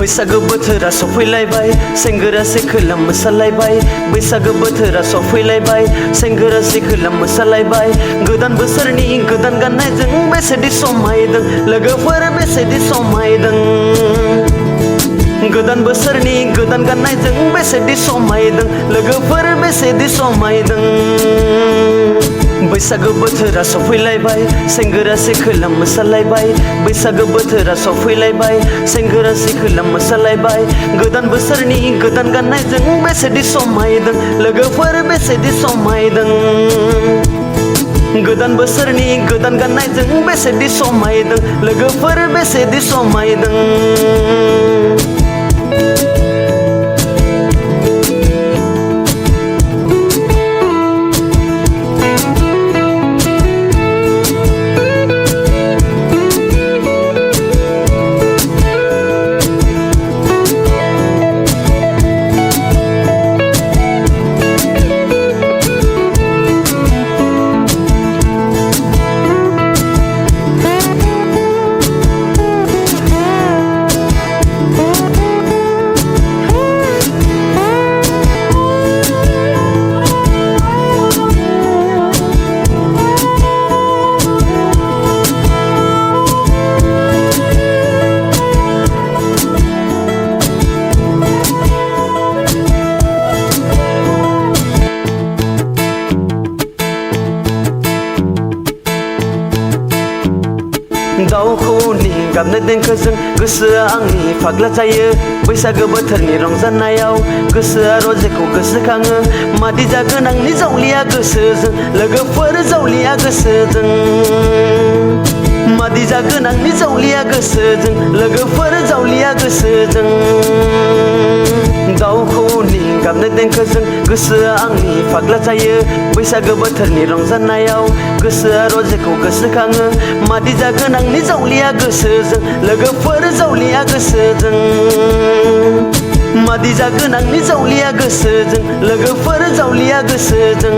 बैसागो बोथोरा सफैलायबाय सेंग्रा सिख्ला मोसालायबाय बैसागो बोथोरा सफैलायबाय सेंग्रा सिख्ला मोसालायबाय गोदान बोसोरनि गोदान गाननायजों बेसेदि समायदों लोगोफोर बेसेदि समायदों गोदान बोसोरनि गोदान गाननायजों बेसेदि समायदों लोगोफोर बेसेदि समायदों बैसागो बोथोरा सफैलायबाय सेंग्रा सिख्ला मोसालायबाय बैसागो बोथोरा सफैलायबाय सेंग्रा सिख्ला मोसालायबाय गोदान बोसोरनि गोदान गाननायजों बेसेदि समायदों लोगोफोर बेसेदि समायदों गोदान बोसोरनि गोदान गाननायजों बेसेदि समायदों लोगोफोर बेसेदि समायदों दाउखौनि गाबनाय देंखोजों गोसोआ आंनि फाग्ला जायो बैसागो बोथोरनि रंजानायाव गोसोआ रजेखौ गोसोखाङो मादि जागोन आंनि जावलिया गोसोजों लोगोफोर जावलिया गोसोजों मादि जागोन आंनि जावलिया गोसोजों लोगोफोर जावलिया गोसोजों दाउखौनि गाबनाय देंखोजों गोसोआ आंनि फाग्ला जायो बैसागो बोथोरनि रंजानायाव गोसोआ रजेखौ गोसोखाङो मादि जागोन आंनि जावलिया गोसोजों लोगोफोर जावलिया गोसोजों मादि जागोन आंनि जावलिया गोसोजों लोगोफोर जावलिया गोसोजों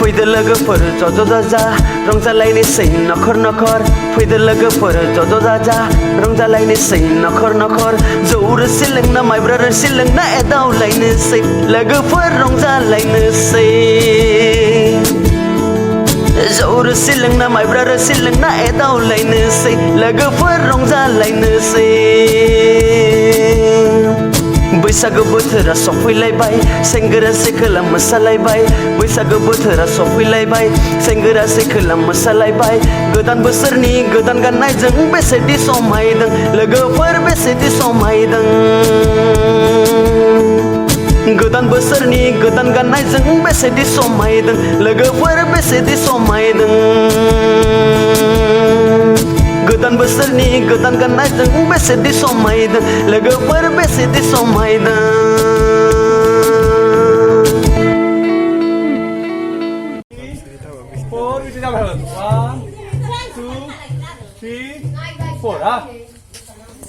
फैदो लोगोफोर ज' जाजा रंजालायनोसै नखर नखर फैदो लोगोफोर ज' जाजा रंजालायनोसै नखर नखर जौ रोसि लोंना माइब्रा रोसि लोंना एदावलायनोसै लोगोफोर रंजालायनोसै जौ रोसि लोंना माइब्रा रोसि लोंना एदावलायनोसै लोगोफोर रंजालायनोसै बैसागो बोथोरा सफैलायबाय सेंग्रा सिख्ला मोसालायबाय बैसागो बोथोरा सफैलायबाय सेंग्रा सिख्ला मोसालायबाय गोदान बोसोरनि गोदान गाननायजों बेसेदि समायदों लोगोफोर बेसेदि समायदों गोदान बोसोरनि गोदान गाननायजों बेसेदि समायदों लोगोफोर बेसेदि समायदों गोदान बोसोरनि गोदान गाननायजों बेसेदि समायदों लोगोफोर बेसेदि समायदों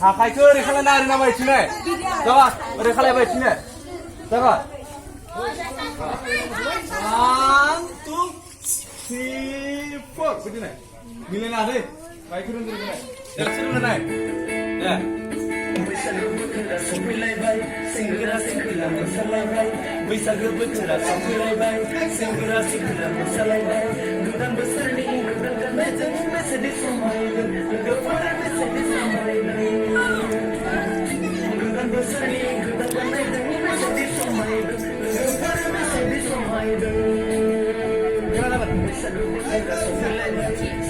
आखाइखौ ओरै खालायना ओरै नामा इथिंनो जाबा ओरै खालायबाय इथिंनो जाबा 1 2 3 4 बिदिनो मिलायना दे बाइक रोंगोन दे सोलोंनाय दे बैसागो बोथोरा सफैलायबाय सेंग्रा सिख्ला मोसालायबाय बैसागो बोथोरा सफैलायबाय सेंग्रा सिख्ला मोसालायबाय गोदान बोसोरनि गोदान गाननायजों बेसेदि समायदों लोगोफोर बेसेदि समायदों गोदान बोसोरनि गोदान गाननायजों बेसेदि समायदों लोगोफोर बेसेदि समायदों बैसागो बोथोरा सफैलायबाय